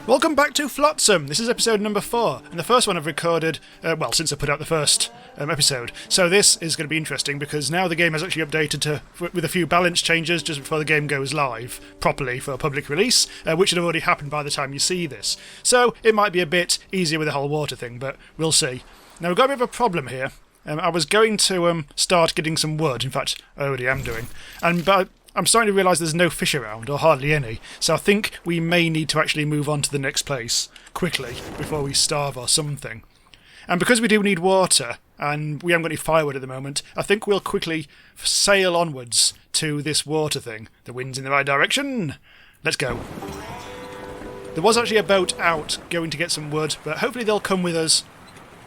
Welcome back to Flotsam. This is episode number 4, and the first one I've recorded, well, since I put out the first episode. So this is going to be interesting because now the game has actually updated with a few balance changes just before the game goes live properly for a public release, which should have already happened by the time you see this. So it might be a bit easier with the whole water thing, but we'll see. Now we've got a bit of a problem here. I was going to start getting some wood. In fact, I already am doing, but I'm starting to realise there's no fish around, or hardly any, so I think we may need to actually move on to the next place quickly before we starve or something. And because we do need water, and we haven't got any firewood at the moment, I think we'll quickly sail onwards to this water thing. The wind's in the right direction. Let's go. There was actually a boat out going to get some wood, but hopefully they'll come with us.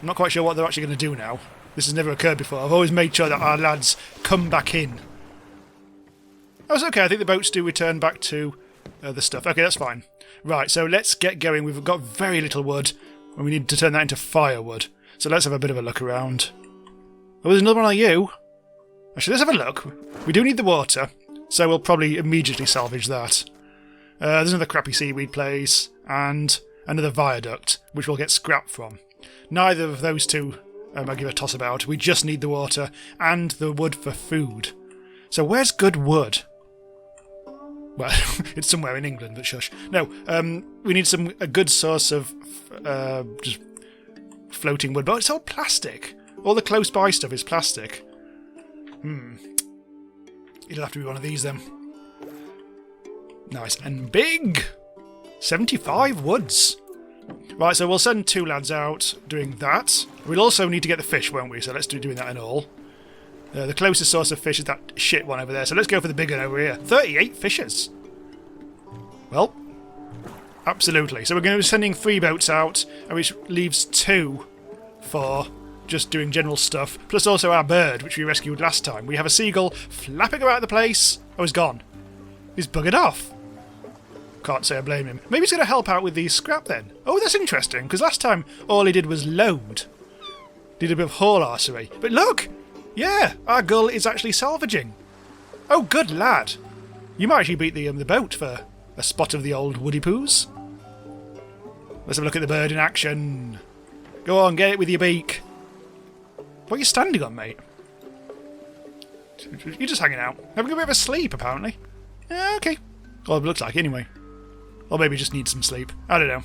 I'm not quite sure what they're actually going to do now. This has never occurred before. I've always made sure that our lads come back in. Oh, it's okay, I think the boats do return back to the stuff. Okay, that's fine. Right, so let's get going. We've got very little wood, and we need to turn that into firewood. So let's have a bit of a look around. Oh, there's another one like you. Actually, let's have a look. We do need the water, so we'll probably immediately salvage that. There's another crappy seaweed place, and another viaduct, which we'll get scrap from. Neither of those two I'll give a toss about. We just need the water and the wood for food. So where's good wood? Well, it's somewhere in England, but shush. No, we need a good source of just floating wood, but it's all plastic. All the close by stuff is plastic. It'll have to be one of these then. Nice and big! 75 woods! Right, so we'll send 2 lads out doing that. We'll also need to get the fish, won't we? So let's do doing that and all. The closest source of fish is that shit one over there, so let's go for the big one over here. 38 fishes! Well, absolutely. So we're going to be sending 3 boats out, which leaves 2 for just doing general stuff, plus also our bird, which we rescued last time. We have a seagull flapping about the place. Oh, he's gone. He's buggered off. Can't say I blame him. Maybe he's going to help out with the scrap then. Oh, that's interesting, because last time all he did was load. Did a bit of haul arsery. But look! Yeah, our gull is actually salvaging. Oh, good lad. You might actually beat the boat for a spot of the old woody poos. Let's have a look at the bird in action. Go on, get it with your beak. What are you standing on, mate? You're just hanging out. Having a bit of a sleep, apparently. Yeah, okay. Well, it looks like anyway. Or maybe just need some sleep. I don't know.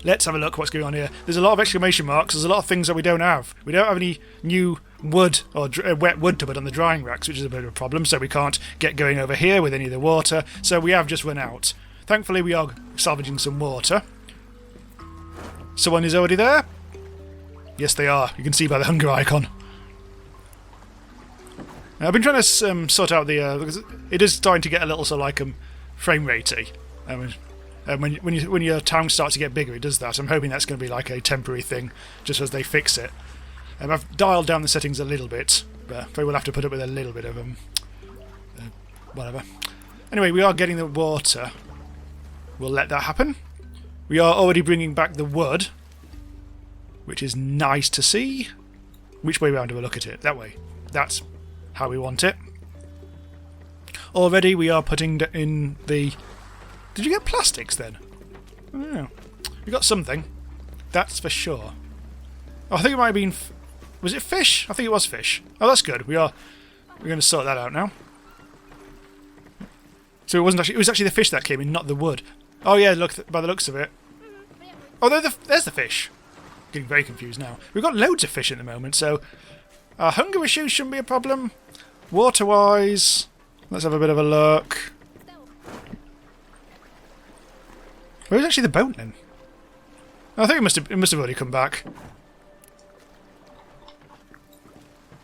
Let's have a look what's going on here. There's a lot of exclamation marks. There's a lot of things that we don't have. We don't have any new wood or wet wood to put on the drying racks, which is a bit of a problem, so we can't get going over here with any of the water. So we have just run out. Thankfully, we are salvaging some water. Someone is already there? Yes, they are. You can see by the hunger icon. Now, I've been trying to sort out the... because it is starting to get a little sort of like frame ratey. When your town starts to get bigger, it does that. I'm hoping that's going to be like a temporary thing, just as they fix it. I've dialed down the settings a little bit, but probably will have to put up with a little bit of whatever. Anyway, we are getting the water. We'll let that happen. We are already bringing back the wood, which is nice to see. Which way round do I look at it? That way. That's how we want it. Already we are putting in the... Did you get plastics then? I don't know. We got something. That's for sure. Oh, I think it might have been... Was it fish? I think it was fish. Oh, that's good. We're going to sort that out now. So it wasn't actually... It was actually the fish that came in, not the wood. Oh yeah, look, by the looks of it. Oh, there's the fish. Getting very confused now. We've got loads of fish at the moment, so... Our hunger issues shouldn't be a problem. Water-wise... Let's have a bit of a look. Where's actually the boat then? I think it must have already come back.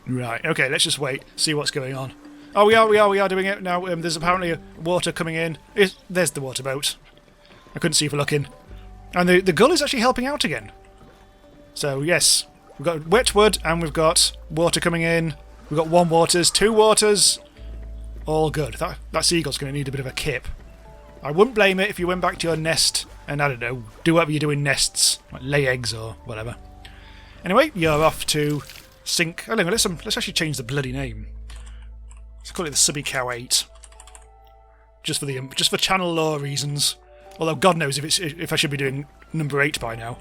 Right, okay, let's just wait, see what's going on. Oh, we are doing it now. There's apparently water coming in. There's the water boat. I couldn't see for looking. And the gull is actually helping out again. So, yes, we've got wet wood and we've got water coming in. We've got 1 waters, 2 waters. All good. That seagull's going to need a bit of a kip. I wouldn't blame it if you went back to your nest and, I don't know, do whatever you do in nests, like lay eggs or whatever. Anyway, you're off to sink... Oh, let's actually change the bloody name. Let's call it the Subby Cow 8. Just for channel lore reasons. Although God knows if I should be doing number 8 by now.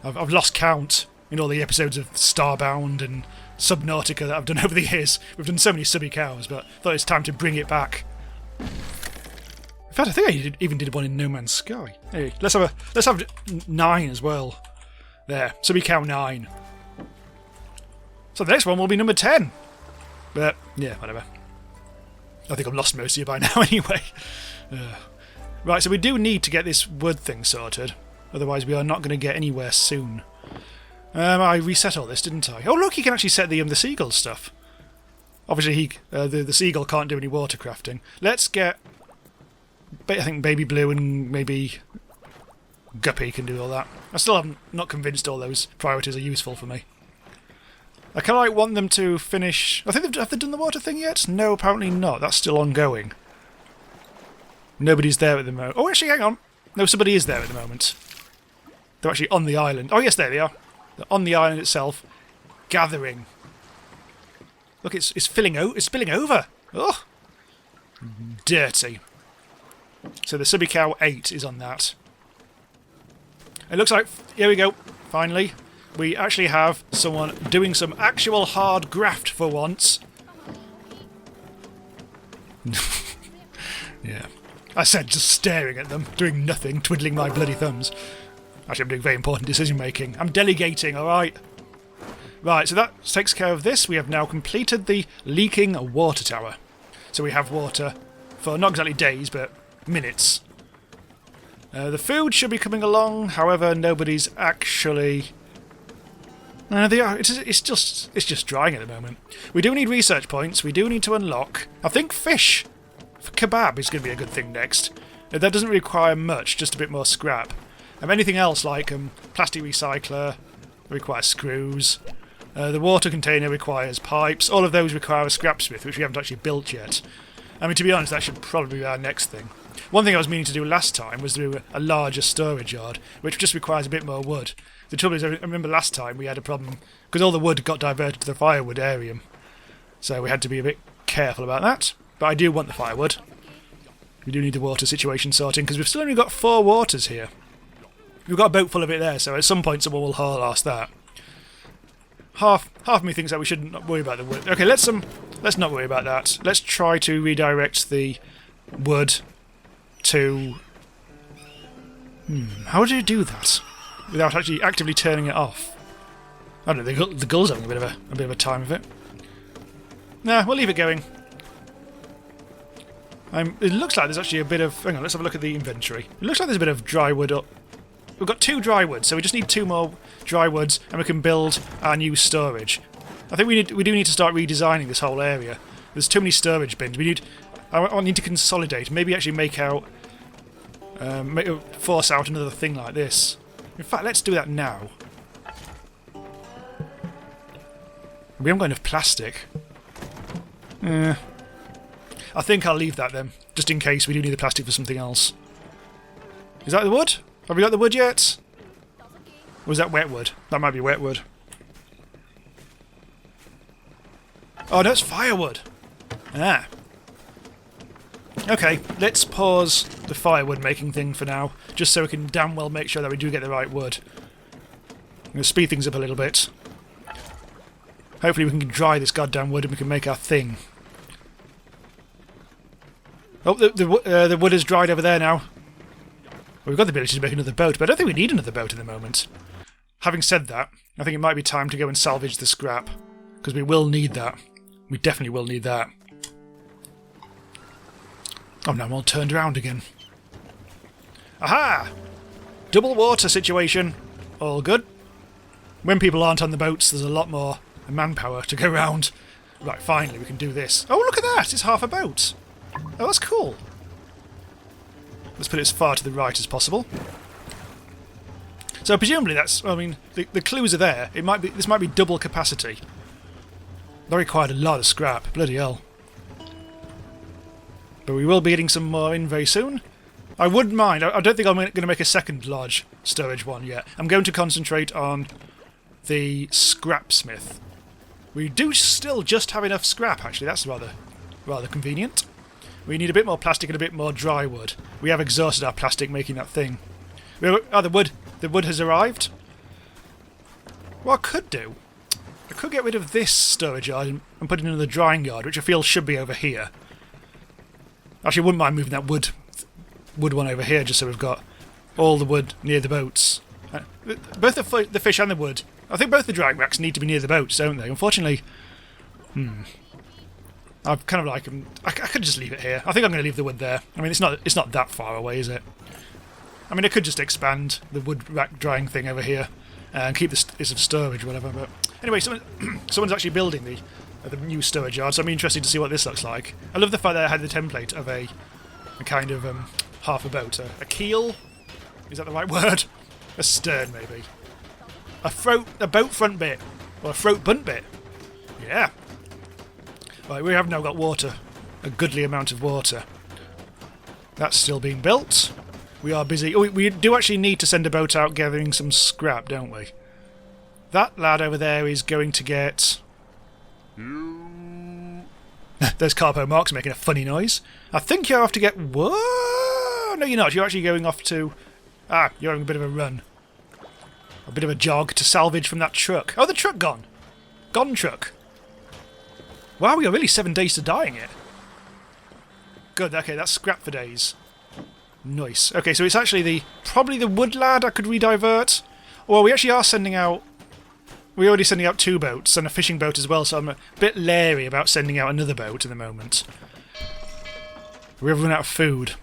I've lost count in all the episodes of Starbound and Subnautica that I've done over the years. We've done so many subby cows, but I thought it's time to bring it back. In fact, I think I even did one in No Man's Sky. Hey, let's have 9 as well. There, subby cow 9. So the next one will be number 10. But yeah, whatever. I think I've lost most of you by now anyway. Right, so we do need to get this wood thing sorted. Otherwise we are not going to get anywhere soon. I reset all this, didn't I? Oh look, you can actually set the seagull stuff. Obviously the seagull can't do any water crafting. Let's get... I think Baby Blue and maybe Guppy can do all that. I still am not convinced all those priorities are useful for me. I kind of want them to finish... have they done the water thing yet? No, apparently not. That's still ongoing. Nobody's there at the moment. Oh, actually, hang on. No, somebody is there at the moment. They're actually on the island. Oh, yes, there they are. They're on the island itself, gathering. Look, it's spilling over. Oh, dirty. So the subby cow 8 is on that. It looks like, here we go, finally. We actually have someone doing some actual hard graft for once. Yeah. I said just staring at them, doing nothing, twiddling my bloody thumbs. Actually, I'm doing very important decision making. I'm delegating, alright? Right, so that takes care of this. We have now completed the leaking water tower. So we have water for not exactly days, but minutes. The food should be coming along, however, nobody's actually... it's just drying at the moment. We do need research points, we do need to unlock... I think fish for kabob is going to be a good thing next. That doesn't require much, just a bit more scrap. Anything else like plastic recycler requires screws. The water container requires pipes. All of those require a scrapsmith, which we haven't actually built yet. I mean, to be honest, that should probably be our next thing. One thing I was meaning to do last time was do a larger storage yard, which just requires a bit more wood. The trouble is, I remember last time we had a problem, because all the wood got diverted to the firewood area. So we had to be a bit careful about that. But I do want the firewood. We do need the water situation sorting, because we've still only got 4 waters here. We've got a boat full of it there, so at some point someone will haul us that. Half of me thinks that we shouldn't worry about the wood. Okay, let's not worry about that. Let's try to redirect the wood to... how do you do that? Without actually actively turning it off. I don't know, the gull's having a bit of a time of it. Nah, we'll leave it going. It looks like there's actually a bit of... hang on, let's have a look at the inventory. It looks like there's a bit of dry wood up. We've got 2 dry woods, so we just need 2 more dry woods and we can build our new storage. I think we do need to start redesigning this whole area. There's too many storage bins. I need to consolidate, maybe actually make out... force out another thing like this. In fact, let's do that now. We haven't got enough plastic. I think I'll leave that then, just in case we do need the plastic for something else. Is that the wood? Have we got the wood yet? Or is that wet wood? That might be wet wood. Oh, no, it's firewood. Ah. Okay, let's pause the firewood making thing for now, just so we can damn well make sure that we do get the right wood. I'm going to speed things up a little bit. Hopefully we can dry this goddamn wood and we can make our thing. Oh, the wood is dried over there now. Well, we've got the ability to make another boat, but I don't think we need another boat at the moment. Having said that, I think it might be time to go and salvage the scrap, because we will need that. We definitely will need that. Oh, now I'm all turned around again. Aha! Double water situation. All good. When people aren't on the boats, there's a lot more manpower to go round. Right, finally we can do this. Oh, look at that! It's half a boat. Oh, that's cool. Let's put it as far to the right as possible. So presumably that's... I mean, the clues are there. This might be double capacity. That required a lot of scrap. Bloody hell. But we will be getting some more in very soon. I wouldn't mind. I don't think I'm going to make a second large storage one yet. I'm going to concentrate on the scrapsmith. We do still just have enough scrap, actually. That's rather convenient. We need a bit more plastic and a bit more dry wood. We have exhausted our plastic making that thing. Oh, the wood. The wood has arrived. What I could do, I could get rid of this storage yard and put it in the drying yard, which I feel should be over here. Actually, I wouldn't mind moving that wood one over here, just so we've got all the wood near the boats. Both the fish and the wood. I think both the drying racks need to be near the boats, don't they? Unfortunately, I've kind of like I could just leave it here. I think I'm going to leave the wood there. I mean, it's not that far away, is it? I mean, I could just expand the wood rack drying thing over here and keep this as storage, or whatever. But anyway, someone's actually building the new storage yard, so I'm interested to see what this looks like. I love the fact that I had the template of a kind of half a boat, a keel. Is that the right word? A stern, maybe. A boat front bit, or a throat bunt bit. Yeah. Right, we have now got water, a goodly amount of water. That's still being built. We are busy. Oh, we do actually need to send a boat out gathering some scrap, don't we? That lad over there is going to get... There's Carpo Marks making a funny noise. I think you're off to get... Whoa! No, you're not. You're actually going off to... you're having a bit of a run. A bit of a jog to salvage from that truck. Oh, the truck gone. Gone truck. Wow, we are really 7 days to dyeing it. Good, okay, that's scrap for days. Nice. Okay, so it's actually probably the wood lad I could redivert. Well, we actually are sending out... We're already sending out 2 boats and a fishing boat as well, so I'm a bit leery about sending out another boat at the moment. We've run out of food.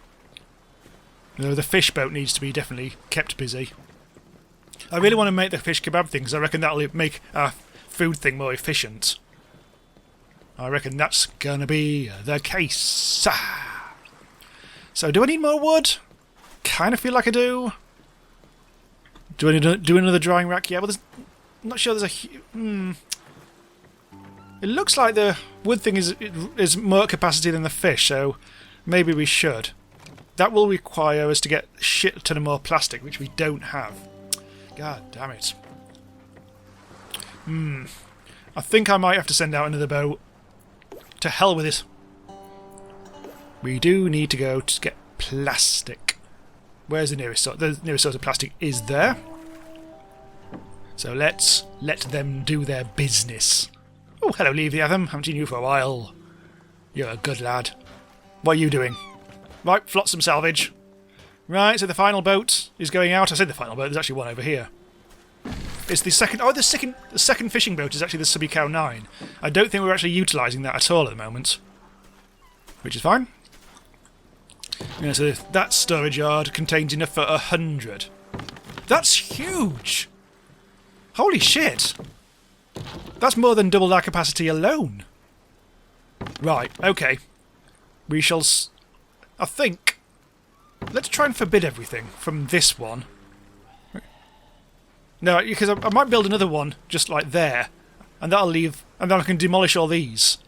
Though the fish boat needs to be definitely kept busy. I really want to make the fish kebab thing, because I reckon that'll make our food thing more efficient. I reckon that's gonna be the case. So, do I need more wood? Kind of feel like I do. Do I need to do another drying rack? Yeah, well, I'm not sure there's a... It looks like the wood thing is more capacity than the fish, so maybe we should. That will require us to get a shit ton of more plastic, which we don't have. God damn it. I think I might have to send out another boat. To hell with it. We do need to go to get plastic. Where's the nearest source? The nearest source of plastic is there. So let's let them do their business. Oh, hello, Leviathan. Haven't seen you for a while. You're a good lad. What are you doing? Right, Flotsam salvage. Right, so the final boat is going out. I said the final boat. There's actually one over here. It's the second... Oh, the second fishing boat is actually the Subby Cow 9. I don't think we're actually utilising that at all at the moment. Which is fine. Yeah, so that storage yard contains enough for 100. That's huge! Holy shit! That's more than double our capacity alone. Right, okay. We shall... I think... Let's try and forbid everything from this one. No, because I might build another one just like there, and that'll leave, and then I can demolish all these.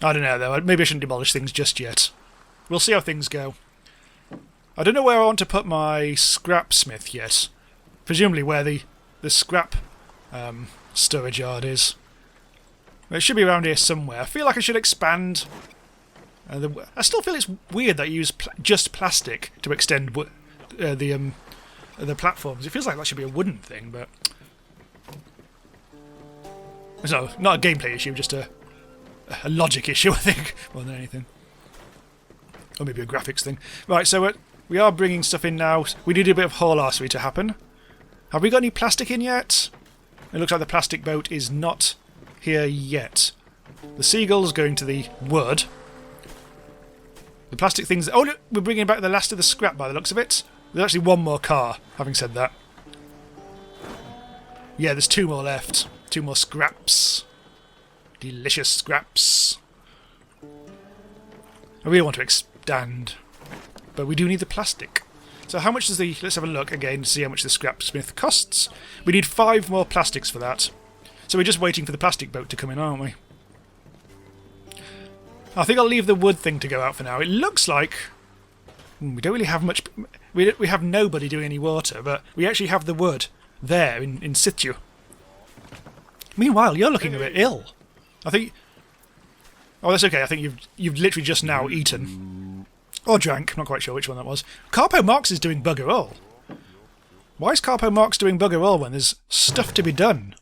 I don't know though. Maybe I shouldn't demolish things just yet. We'll see how things go. I don't know where I want to put my scrapsmith yet. Presumably where the scrap storage yard is. It should be around here somewhere. I feel like I should expand. I still feel it's weird that you use just plastic to extend the platforms. It feels like that should be a wooden thing, but... So, not a gameplay issue, just a logic issue, I think, more than anything. Or maybe a graphics thing. Right, so we are bringing stuff in now. We need a bit of haul arsery to happen. Have we got any plastic in yet? It looks like the plastic boat is not here yet. The seagull's going to the wood. The plastic things... Oh, look, we're bringing back the last of the scrap by the looks of it. There's actually one more car, having said that. Yeah, there's 2 more left. 2 more scraps. Delicious scraps. I really want to expand. But we do need the plastic. So how much does the... Let's have a look again to see how much the scrapsmith costs. We need 5 more plastics for that. So we're just waiting for the plastic boat to come in, aren't we? I think I'll leave the wood thing to go out for now. It looks like... we don't really have much... We have nobody doing any water, but we actually have the wood there in situ. Meanwhile, you're looking a bit ill. I think... Oh, that's okay. I think you've literally just now eaten. Or drank. I'm not quite sure which one that was. Carpo Marx is doing bugger all. Why is Carpo Marx doing bugger all when there's stuff to be done?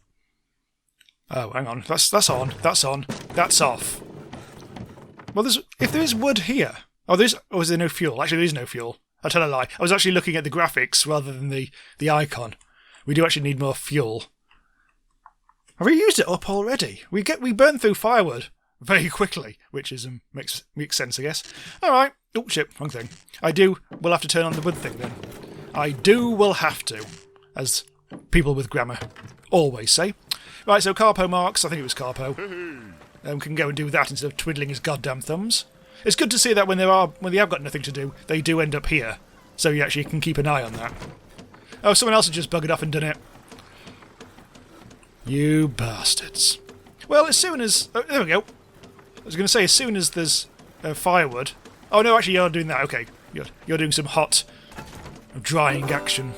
Oh, hang on. That's on. That's on. That's off. Well, if there is wood here... Oh, is there no fuel? Actually, there is no fuel. I tell a lie. I was actually looking at the graphics rather than the icon. We do actually need more fuel. Have we used it up already? We burn through firewood very quickly, which is makes sense, I guess. All right. Oh shit, wrong thing. We'll have to turn on the wood thing then. Will have to, as people with grammar always say. Right, so Carpo Marx, I think it was Carpo, can go and do that instead of twiddling his goddamn thumbs. It's good to see that when they have got nothing to do, they do end up here, so you actually can keep an eye on that. Oh, someone else has just buggered off and done it. You bastards. Well, as soon as... Oh, there we go. I was going to say, as soon as there's firewood... Oh, no, actually, you're doing that. Okay. You're doing some hot drying action.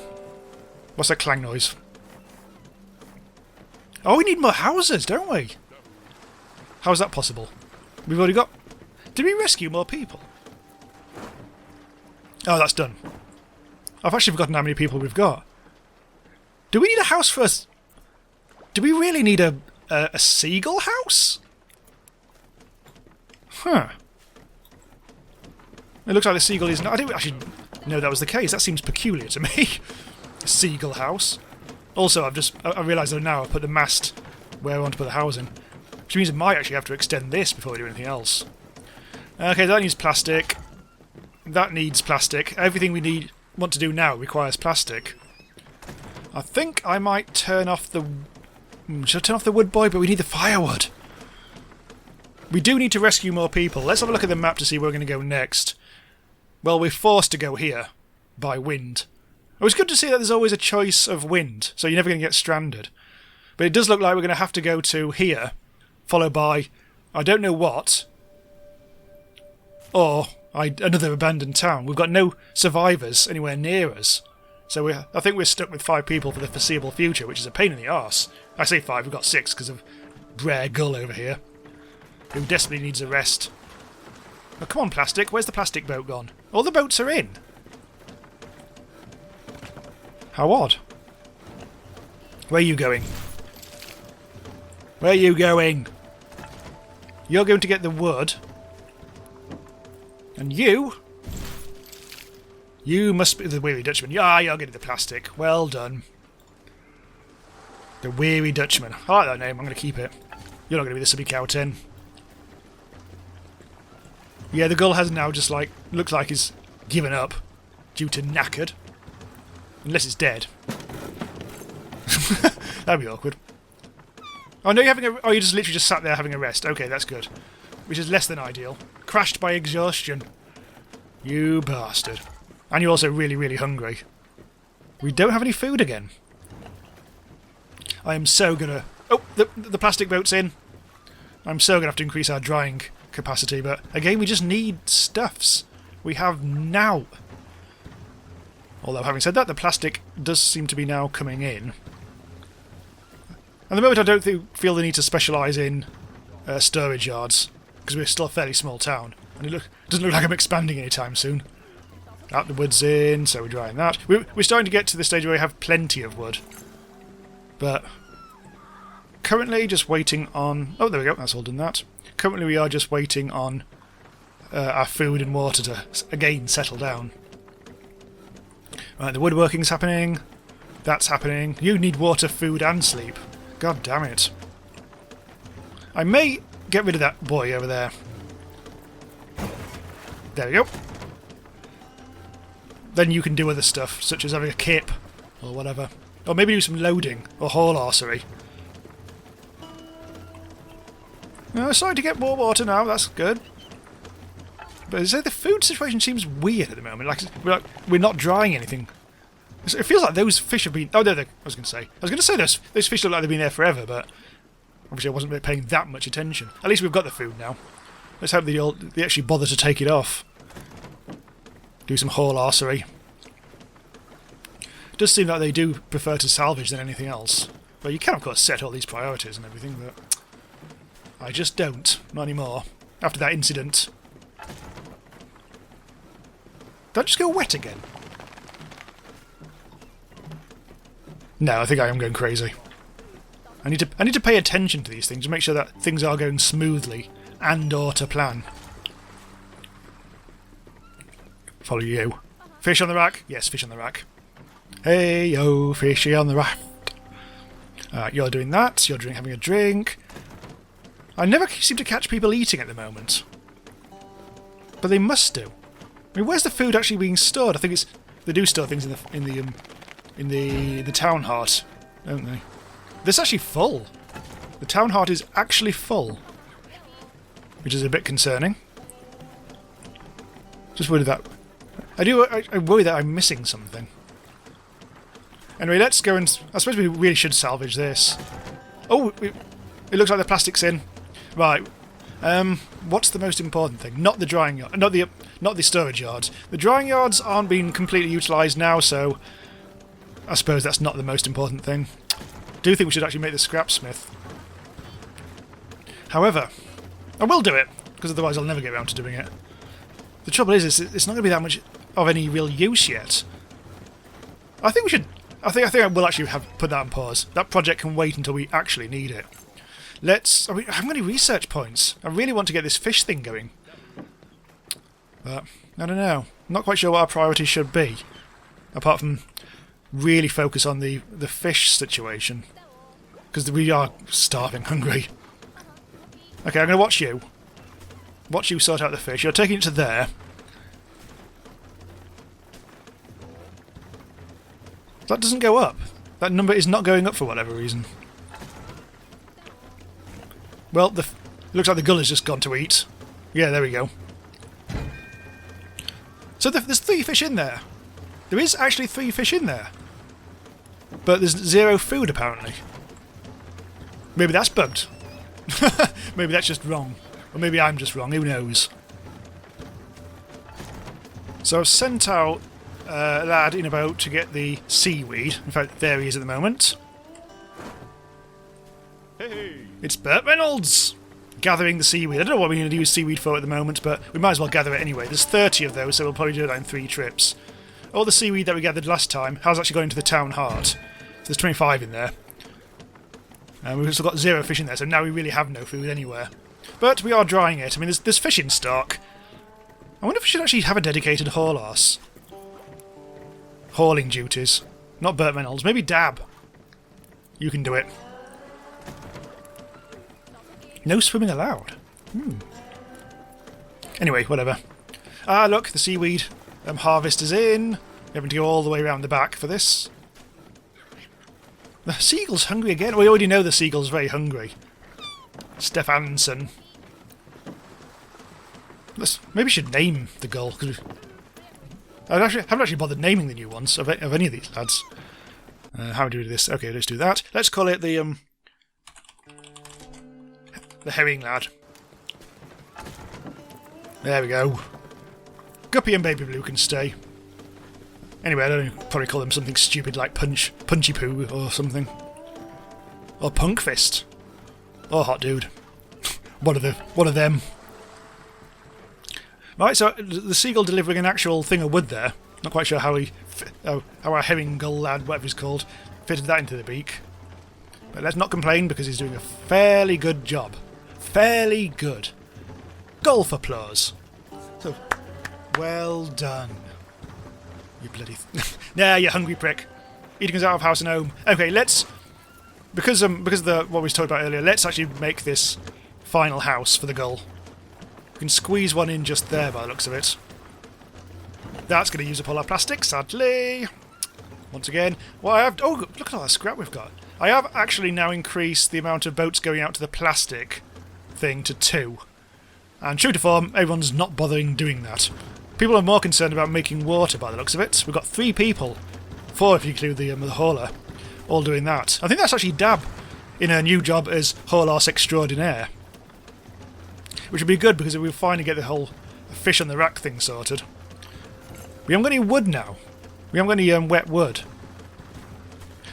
What's that clang noise? Oh, we need more houses, don't we? How is that possible? We've already got... Did we rescue more people? Oh, that's done. I've actually forgotten how many people we've got. Do we need a house for us? Do we really need a seagull house? Huh. It looks like the seagull is... I didn't actually know that was the case. That seems peculiar to me. A seagull house. Also, I realised that now I've put the mast where I want to put the housing. Which means I might actually have to extend this before we do anything else. Okay, that needs plastic. That needs plastic. Everything we want to do now requires plastic. I think I might turn off the... Should I turn off the wood boy? But we need the firewood. We do need to rescue more people. Let's have a look at the map to see where we're going to go next. Well, we're forced to go here by wind. It was good to see that there's always a choice of wind, so you're never going to get stranded. But it does look like we're going to have to go to here, followed by I don't know what, or another abandoned town. We've got no survivors anywhere near us. So I think we're stuck with 5 people for the foreseeable future, which is a pain in the arse. I say 5, we've got 6 because of Brer Gull over here, who desperately needs a rest. Oh, come on, plastic. Where's the plastic boat gone? All the boats are in. How odd. Where are you going? Where are you going? You're going to get the wood. And you must be the Weary Dutchman. Yeah, you're getting the plastic. Well done. The Weary Dutchman. I like that name. I'm going to keep it. You're not going to be the Subby Cow 10. Yeah, the gull has now just looks like he's given up due to knackered. Unless it's dead. That'd be awkward. Oh no, you just literally sat there having a rest. Okay, that's good. Which is less than ideal. Crashed by exhaustion. You bastard. And you're also really, really hungry. We don't have any food again. I am so gonna... Oh, the plastic boat's in. I'm so gonna have to increase our drying capacity, but again, we just need stuffs. We have now. Although, having said that, the plastic does seem to be now coming in. At the moment, I don't feel the need to specialise in storage yards, because we're still a fairly small town, and it doesn't look like I'm expanding anytime soon. Out the wood's in, so we're drying that. We're starting to get to the stage where we have plenty of wood. But currently just waiting on... Oh, there we go, that's all done that. Currently we are just waiting on our food and water to, again, settle down. Right, the woodworking's happening. That's happening. You need water, food, and sleep. God damn it. I may get rid of that boy over there. There we go. Then you can do other stuff, such as having a kip, or whatever. Or maybe do some loading, or haul arsery. Starting to get more water now, that's good. But the food situation seems weird at the moment. We're not drying anything. It feels like those fish have been... Oh, no, I was going to say those fish look like they've been there forever, but obviously I wasn't really paying that much attention. At least we've got the food now. Let's hope they actually bother to take it off. Do some haul arsery. It does seem like they do prefer to salvage than anything else. Well, you can, of course, set all these priorities and everything, but I just don't. Not anymore. after that incident. Did I just go wet again? No, I think I am going crazy. I need to pay attention to these things to make sure that things are going smoothly and or to plan. Follow you. Fish on the rack? Yes, fish on the rack. Hey yo, fishy on the raft. You're doing that. You're having a drink. I never seem to catch people eating at the moment, but they must do. I mean, where's the food actually being stored? I think it's they do store things in the town heart, don't they? This is actually full. The town heart is actually full, which is a bit concerning. Just worried that I worry that I'm missing something. Anyway, let's go and... I suppose we really should salvage this. Oh, it looks like the plastic's in. Right. What's the most important thing? Not the drying yard, not the storage yards. The drying yards aren't being completely utilised now, so I suppose that's not the most important thing. I do think we should actually make the scrapsmith. However, I will do it, because otherwise I'll never get around to doing it. The trouble is it's not going to be that much of any real use yet. I think we should... I think I will actually put that on pause. That project can wait until we actually need it. I haven't got any research points. I really want to get this fish thing going. But, I don't know. I'm not quite sure what our priority should be. Apart from really focus on the fish situation. Because we are starving, hungry. Okay, I'm going to watch you. Watch you sort out the fish. You're taking it to there. That doesn't go up. That number is not going up for whatever reason. Well, it looks like the gull has just gone to eat. Yeah, there we go. So there's 3 fish in there. There is actually 3 fish in there. But there's 0 food, apparently. Maybe that's bugged. Maybe that's just wrong. Or maybe I'm just wrong, who knows. So I've sent out a lad in a boat to get the seaweed. In fact, there he is at the moment. Hey. It's Burt Reynolds! Gathering the seaweed. I don't know what we're going to use seaweed for at the moment, but we might as well gather it anyway. There's 30 of those, so we'll probably do that in 3 trips. All the seaweed that we gathered last time has actually gone into the town heart. So there's 25 in there. And we've still got 0 fish in there, so now we really have no food anywhere. But we are drying it. I mean, there's fish in stock. I wonder if we should actually have a dedicated haul arse. Hauling duties. Not Burt Reynolds. Maybe Dab. You can do it. No swimming allowed. Anyway, whatever. Ah, look, the seaweed harvest is in. We're having to go all the way around the back for this. The seagull's hungry again. We already know the seagull's very hungry. Stefansson. Maybe we should name the gull. I haven't actually bothered naming the new ones of any of these lads. How do we do this? Okay, let's do that. Let's call it the herring lad. There we go. Guppy and Baby Blue can stay. Anyway, I don't know, probably call them something stupid like Punchy Poo or something. Or Punk Fist. Or Hot Dude. One of them. Right, so the seagull delivering an actual thing of wood there. Not quite sure how our herring gull lad, whatever he's called, fitted that into the beak. But let's not complain because he's doing a fairly good job. Fairly good. Golf applause. So, well done. You bloody... Nah, you hungry prick. Eating us out of house and home. Okay, let's... Because of what we talked about earlier, let's actually make this final house for the gull. We can squeeze one in just there by the looks of it. That's going to use up all our plastic, sadly. Once again. Well, oh, look at all that scrap we've got. I have actually now increased the amount of boats going out to the plastic thing to 2. And true to form, everyone's not bothering doing that. People are more concerned about making water by the looks of it. We've got 3 people, 4 if you include the hauler, all doing that. I think that's actually Dab in her new job as haul arse extraordinaire. Which would be good because we'll finally get the whole fish on the rack thing sorted. We haven't got any wood now. We haven't got any wet wood.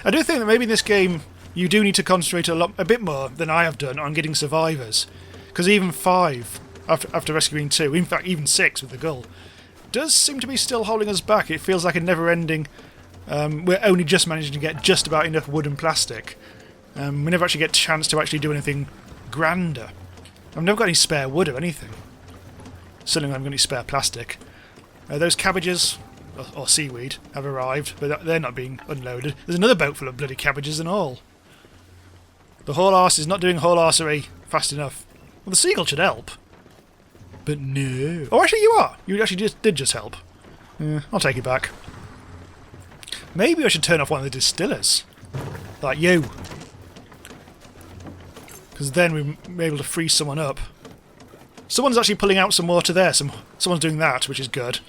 I do think that maybe in this game you do need to concentrate a bit more than I have done on getting survivors. Because even 5 after rescuing 2, in fact even 6 with the gull, does seem to be still holding us back. It feels like a never-ending... we're only just managing to get just about enough wood and plastic. We never actually get a chance to actually do anything grander. I've never got any spare wood or anything. Certainly I haven't got any spare plastic. Those cabbages, or seaweed, have arrived, but they're not being unloaded. There's another boat full of bloody cabbages and all. The whole arse is not doing whole arsery fast enough. Well, the seagull should help. But no. Oh, actually you are. You actually did just help. I'll take it back. Maybe I should turn off one of the distillers. Like you. Because then we're able to free someone up. Someone's actually pulling out some water there. Someone's doing that, which is good.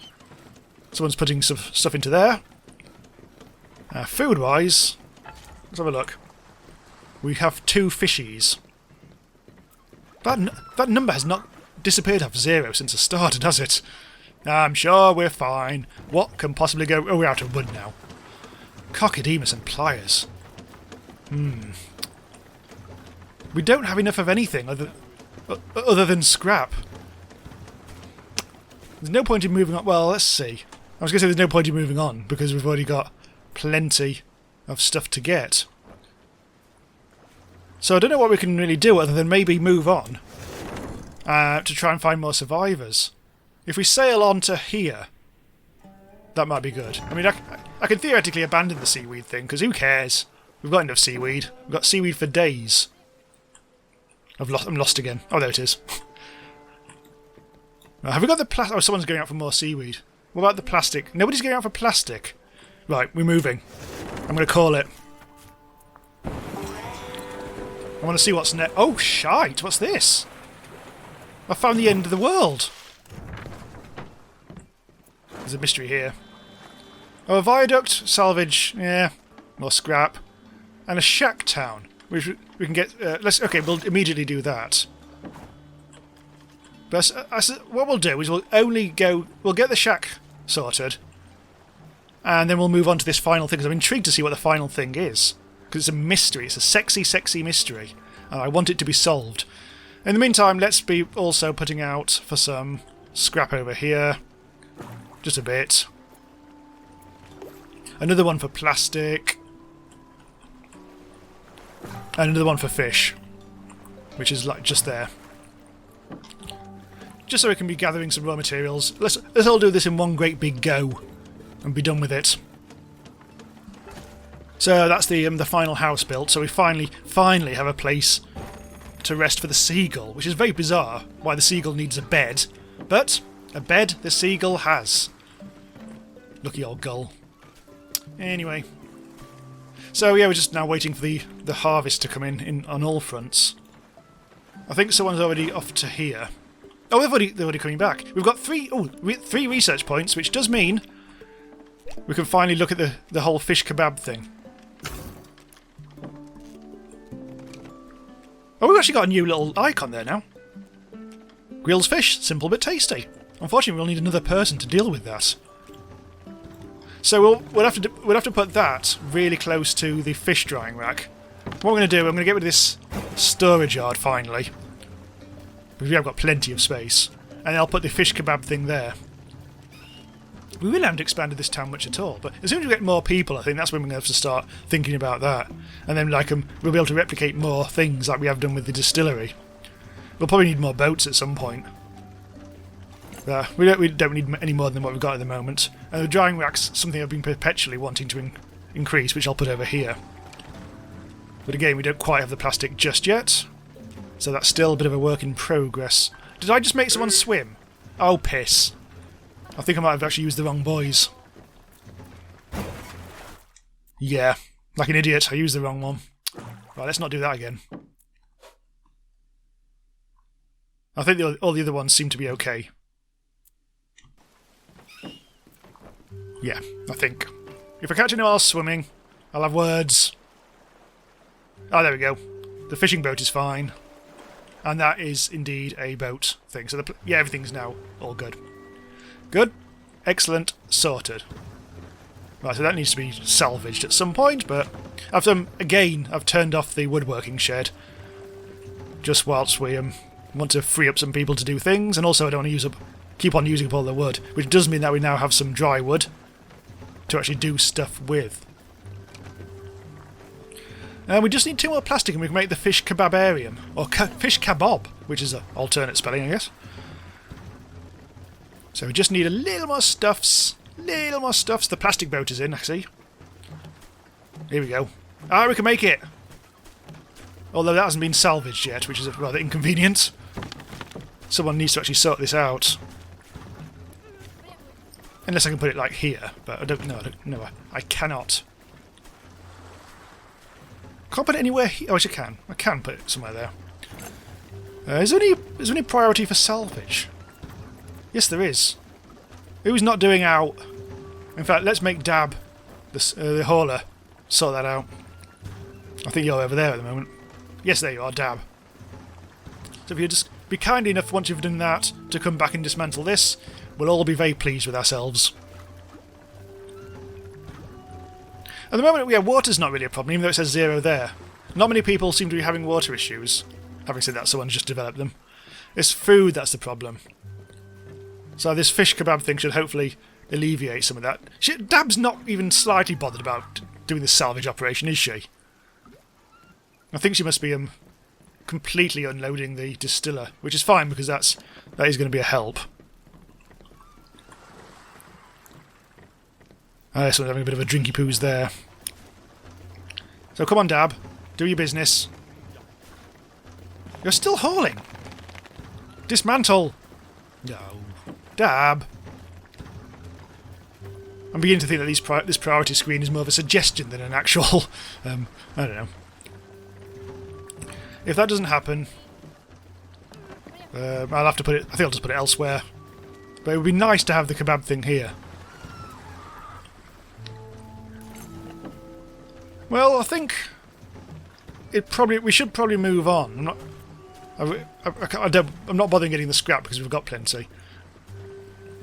Someone's putting some stuff into there. Food-wise, let's have a look. We have 2 fishies. That number has not disappeared off 0 since I started, has it? I'm sure we're fine. What can possibly go... Oh, we're out of wood now. Cockademus and pliers. We don't have enough of anything other than scrap. There's no point in moving on. Well, let's see. I was going to say there's no point in moving on because we've already got plenty of stuff to get. So I don't know what we can really do other than maybe move on to try and find more survivors. If we sail on to here, that might be good. I mean, I could theoretically abandon the seaweed thing because who cares? We've got enough seaweed. We've got seaweed for days. I'm lost again. Oh, there it is. Have we got the plastic? Oh, someone's going out for more seaweed. What about the plastic? Nobody's going out for plastic. Right, we're moving. I'm going to call it. I want to see what's next. Oh, shite! What's this? I found the end of the world. There's a mystery here. Oh, a viaduct, salvage, yeah, more scrap, and a shack town, which we can get. Okay, we'll immediately do that. But what we'll do is we'll get the shack sorted, and then we'll move on to this final thing, because I'm intrigued to see what the final thing is. Because it's a mystery, it's a sexy, sexy mystery, and I want it to be solved. In the meantime, let's be also putting out for some scrap over here. Just a bit. Another one for plastic. And another one for fish. Which is like just there. Just so we can be gathering some raw materials. Let's all do this in one great big go. And be done with it. So that's the final house built. So we finally have a place to rest for the seagull. Which is very bizarre why the seagull needs a bed. But a bed the seagull has. Lucky old gull. Anyway. So yeah, we're just now waiting for the harvest to come in on all fronts. I think someone's already off to here. Oh, they're already coming back. We've got 3 research points, which does mean we can finally look at the whole fish kebab thing. Oh, we've actually got a new little icon there now. Grilled fish, simple but tasty. Unfortunately, we'll need another person to deal with that. So we'll have to put that really close to the fish drying rack. What I'm going to do, I'm going to get rid of this storage yard finally, because we have got plenty of space, and I'll put the fish kebab thing there. We really haven't expanded this town much at all, but as soon as we get more people, I think that's when we're going to have to start thinking about that, and then we'll be able to replicate more things like we have done with the distillery. We'll probably need more boats at some point. We don't need any more than what we've got at the moment. And the drying rack's something I've been perpetually wanting to increase, which I'll put over here. But again, we don't quite have the plastic just yet, so that's still a bit of a work in progress. Did I just make someone swim? Oh, piss. I think I might have actually used the wrong boys. Yeah, like an idiot, I used the wrong one. Right, let's not do that again. I think all the other ones seem to be okay. Yeah, I think. If I catch anyone else swimming, I'll have words. Oh, there we go. The fishing boat is fine. And that is indeed a boat thing. So, yeah, everything's now all good. Good. Excellent. Sorted. Right, so that needs to be salvaged at some point, but I've turned off the woodworking shed. Just whilst we want to free up some people to do things, and also I don't want to keep on using up all the wood, which does mean that we now have some dry wood to actually do stuff with. We just need 2 more plastic and we can make the fish kebabarium, or fish kabob, which is an alternate spelling, I guess. So we just need a little more stuffs. The plastic boat is in, I see. Here we go. We can make it! Although that hasn't been salvaged yet, which is rather inconvenient. Someone needs to actually sort this out. Unless I can put it like here, but I don't know. I cannot. Can't put it anywhere here. Oh, yes, I can. I can put it somewhere there. Is there any priority for salvage? Yes, there is. Who's not doing out? In fact, let's make Dab, the hauler, sort that out. I think you're over there at the moment. Yes, there you are, Dab. So if you just be kind enough, once you've done that, to come back and dismantle this, we'll all be very pleased with ourselves. At the moment, yeah, water's not really a problem, even though it says 0 there. Not many people seem to be having water issues. Having said that, someone's just developed them. It's food that's the problem. So this fish kebab thing should hopefully alleviate some of that. Dab's not even slightly bothered about doing this salvage operation, is she? I think she must be completely unloading the distiller, which is fine because that is going to be a help. Someone's having a bit of a drinky poos there. So come on, Dab. Do your business. You're still hauling. Dismantle. No. Dab. I'm beginning to think that this priority screen is more of a suggestion than an actual... I don't know. If that doesn't happen... I'll have to put it... I think I'll just put it elsewhere. But it would be nice to have the kebab thing here. Well, I think we should probably move on. I'm not bothering getting the scrap because we've got plenty.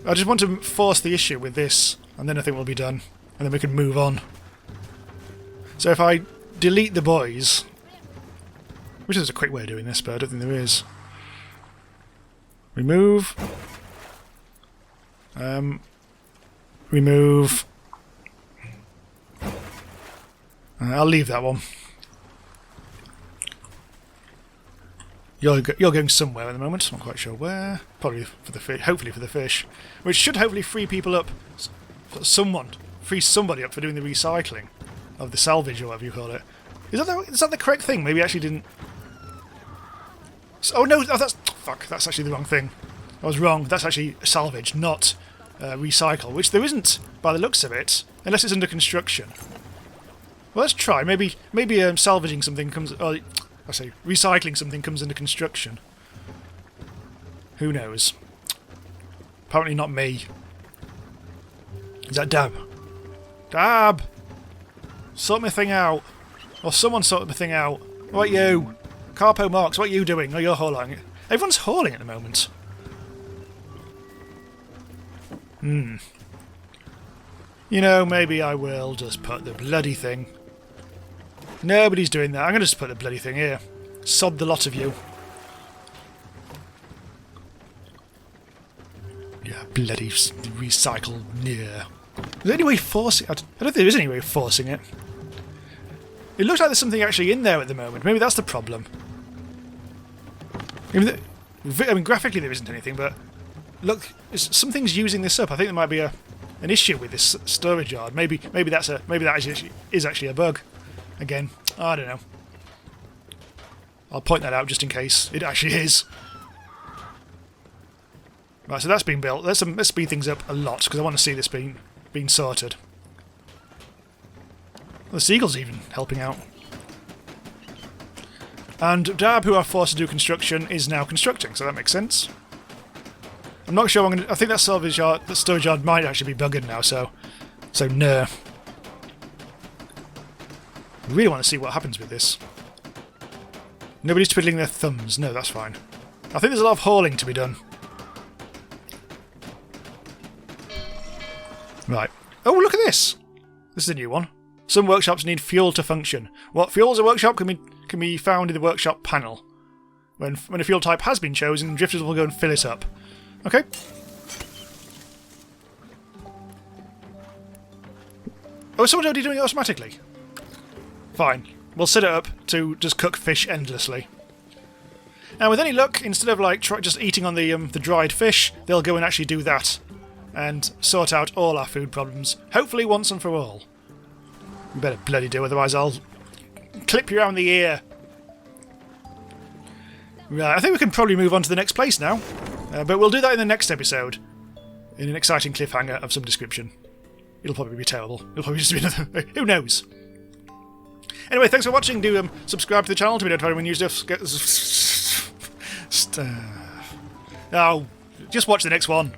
I just want to force the issue with this, and then I think we'll be done, and then we can move on. So if I delete the boys, which is a quick way of doing this, but I don't think there is. Remove. Remove. I'll leave that one. You're going somewhere at the moment. I'm not quite sure where. Probably for the fish. Hopefully for the fish, which should hopefully free people up. Free somebody up for doing the recycling of the salvage or whatever you call it. Is that the correct thing? Maybe I actually didn't. Oh no! Oh, that's actually the wrong thing. I was wrong. That's actually salvage, not recycle, which there isn't by the looks of it, unless it's under construction. Well, let's try. Maybe salvaging something comes... Or, I say, recycling something comes under construction. Who knows? Apparently not me. Is that Dab? Dab! Sort my thing out. Or someone sort my thing out. What you? Carpo Marks, what are you doing? Oh, you're hauling. Everyone's hauling at the moment. You know, maybe I will just put the bloody thing... Nobody's doing that. I'm going to just put the bloody thing here. Sod the lot of you. Yeah, bloody recycle. Yeah. Is there any way of forcing it? I don't think there is any way of forcing it. It looks like there's something actually in there at the moment. Maybe that's the problem. I mean, graphically there isn't anything, but look, something's using this up. I think there might be an issue with this storage yard. Maybe that is actually a bug. Again, I don't know. I'll point that out just in case it actually is. Right, so that's been built. Let's speed things up a lot because I want to see this being sorted. The seagull's even helping out. And Dab, who are forced to do construction, is now constructing, so that makes sense. I'm not sure I think that storage yard might actually be buggered now, so no. I really want to see what happens with this. Nobody's twiddling their thumbs. No, that's fine. I think there's a lot of hauling to be done. Right. Oh, look at this! This is a new one. Some workshops need fuel to function. What fuels a workshop can be found in the workshop panel. When a fuel type has been chosen, drifters will go and fill it up. Okay? Oh, someone's already doing it automatically. Fine. We'll set it up to just cook fish endlessly. Now, with any luck, instead of like just eating on the dried fish, they'll go and actually do that and sort out all our food problems. Hopefully, once and for all. You better bloody do, otherwise I'll clip you around the ear. Right, I think we can probably move on to the next place now, but we'll do that in the next episode, in an exciting cliffhanger of some description. It'll probably be terrible. It'll probably just be another... Who knows? Anyway, thanks for watching. Do subscribe to the channel to be notified when new stuff... Oh, just watch the next one.